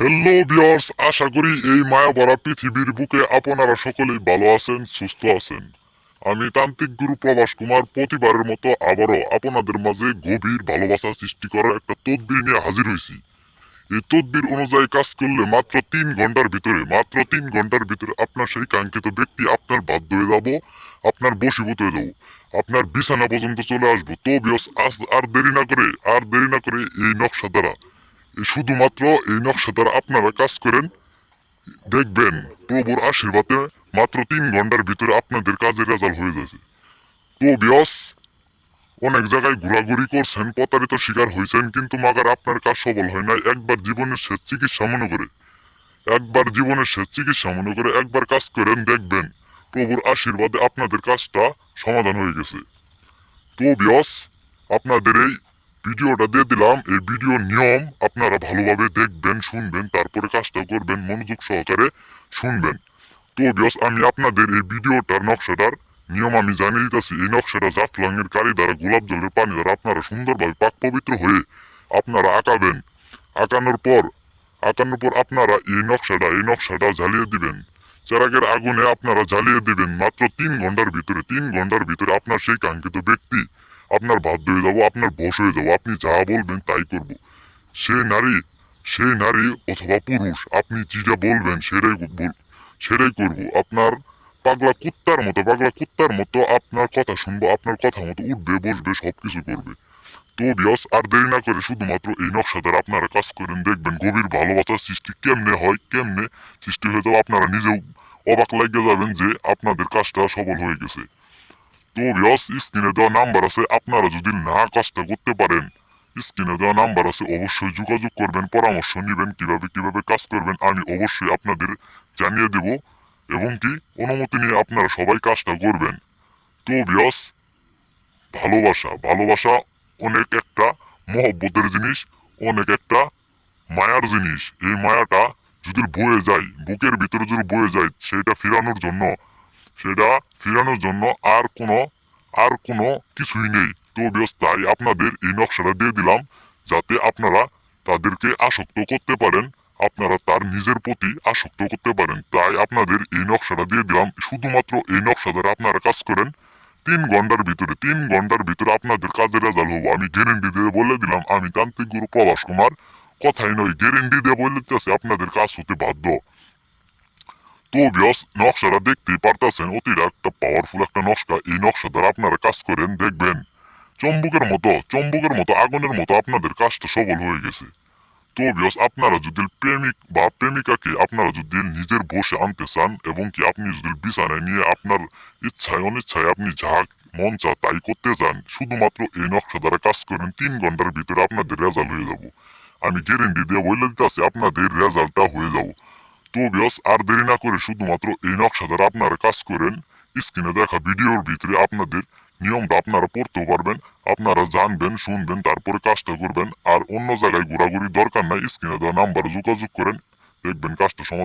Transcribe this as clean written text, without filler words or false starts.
Hello viewers, আশা করি এই মায়া ভরা পৃথিবীর বুকে আপনারা সকলেই ভালো আছেন, সুস্থ আছেন। আমি তান্ত্রিক গুরু প্রভাস কুমার প্রতিবারের মতো আবারও আপনাদের মাঝে গভীর ভালোবাসা সৃষ্টি করার একটা তদবির নিয়ে হাজির হয়েছি। এই তদবির অনুযায়ী কাজ করলে মাত্র তিন ঘন্টার ভিতরে আপনার সেই কাঙ্ক্ষিত ব্যক্তি আপনার বাধ্য হয়ে যাব, আপনার বশীভূত হয়ে যাব, আপনার বিছানা পর্যন্ত চলে আসবো। তো ভিউয়ার্স, আজ আর দেরি না করে এই নকশা দ্বারা শুধুমাত্র এই নকশা দ্বারা আপনারা কাজ করেন, দেখবেন প্রভুর আশীর্বাদে মাত্র 3 ঘন্টার ভিতরে আপনাদের কাজের রেজাল্ট হয়ে যাচ্ছে। তো বিয়স, অনেক জায়গায় ঘোরাঘুরি করছেন, প্রতারিত শিকার হয়েছেন, কিন্তু মাগার আপনার কাজ সফল হয় নাই। একবার জীবনের শেষ চিকিৎসা মনে করে একবার কাজ করেন, দেখবেন প্রভুর আশীর্বাদে আপনাদের কাজটা সমাধান হয়ে গেছে। তো বিয়স, আপনাদের এই ভিডিওটা দিয়ে দিলাম। এই ভিডিও নিয়ম আপনারা ভালোভাবে দেখবেন, শুনবেন, তারপরে কাজটা করবেন, মনোযোগ সহকারে শুনবেন। তো বিয়স, আমি আপনাদের এই ভিডিওটার নকশাটার নিয়ম আমি জানিয়ে দিতেছি। এই নকশাটা জাফলং এর কারি দ্বারা, গোলাপ জলের পানি দ্বারা আপনারা সুন্দরভাবে পাক পবিত্র হয়ে আপনারা আঁকাবেন। আঁকানোর পর আপনারা এই নকশাটা জ্বালিয়ে দিবেন। চেরাগের আগুনে আপনারা জ্বালিয়ে দিবেন। মাত্র 3 ঘন্টার ভিতরে আপনার সেই কাঙ্ক্ষিত ব্যক্তি আপনার বাধ্য হয়ে যাব, আপনার বশ হয়ে যাব। আপনি যা বলবেন তাই করব। সে নারী অথবা পুরুষ, আপনি যেটা বলবেন সেটাই করব। আপনার পাগলা কুত্তার মতো আপনার কথা শুনবো, আপনার কথা মতো উঠবে, বসবে, সবকিছু করবে। তো বিয়স, আর দেরি না করে শুধুমাত্র এই নকশা দ্বারা আপনারা কাজ করেন, দেখবেন গভীর ভালোবাসার সৃষ্টি কেমনে সৃষ্টি হয়ে যাবে। আপনারা নিজেও অবাক লাগিয়ে যাবেন যে আপনাদের কাজটা সফল হয়ে গেছে। তো বিয়স, স্ক্রিনে দেওয়া নাম্বার আছে, আপনারা যদি না কাজটা করতে পারেন, স্ক্রিনে দেওয়া নাম্বার আছে, অবশ্যই যোগাযোগ করবেন, পরামর্শ নেবেন কিভাবে কাজ করবেন। আমি অবশ্যই আপনাদের জানিয়ে দেব, এবং কি অনুমতি নিয়ে আপনারা সবাই কাজটা করবেন। তো বিয়স, ভালোবাসা অনেক একটা মহব্বতের জিনিস, অনেক একটা মায়ার জিনিস। এই মায়াটা যদি বয়ে যায়, বুকের ভিতরে যদি বয়ে যায়, সেটা ফিরানোর জন্য আর কোনো কিছুই নেই। তো বিয়স, তাই আপনাদের এই নকশাটা দিয়ে দিলাম, যাতে আপনারা তাদেরকে আসক্ত করতে পারেন, আপনারা তার নিজের প্রতি আসক্ত করতে পারেন। তাই আপনাদের এই নকশাটা দিয়ে দিলাম। শুধুমাত্র এই নকশা দ্বারা আপনারা কাজ করেন, 3 ঘন্টার ভিতরে আপনাদের কাজের রেজাল্ট হবো। আমি গ্যারেন্টি দিয়ে বলে দিলাম, আমি তান্ত্রিক গুরু প্রভাস কুমার, কথাই নয়, গ্যারেন্টি দিয়ে বলে দিতেছে আপনাদের কাজ হতে বাধ্য। তো বিয়স, নকশাটা দেখতেই পারতেছেন, অতিরিক্ত একটা পাওয়ারফুল একটা নকশা। এই নকশা দ্বারা আপনারা কাজ করেন, দেখবেন চম্বুকের মতো আগুনের মতো আপনাদের কাজটা সফল হয়ে গেছে। তো বিয়স, আপনারা যদি প্রেমিক বা প্রেমিকাকে আপনারা যদি নিজের বসে আনতে চান, এবং কি আপনি যদি বিছানায় নিয়ে আপনার ইচ্ছায় অনিচ্ছায় আপনি যা মন চা তাই করতে চান, শুধুমাত্র এই নকশা দ্বারা কাজ করেন, 3 ঘন্টার ভিতরে আপনাদের রেজাল্ট হয়ে যাব। আমি গ্যারেন্টি দিয়ে বলে দিতেছি, আপনাদের রেজাল্টটা হয়ে যাব। তো বিয়স, আর দেরি না করে শুধুমাত্র এই নকশা দ্বারা আপনারা কাজ করেন। স্ক্রিনে দেখা ভিডিওর ভিতরে আপনাদের নিয়মটা আপনারা পড়তেও পারবেন, আপনারা জানবেন, শুনবেন, তারপরে কাজটা করবেন। আর অন্য জায়গায় ঘোরাঘুরি দরকার নাই, স্ক্রিনে দেওয়া নাম্বারে যোগাযোগ করেন, দেখবেন কাজটা সমাধান।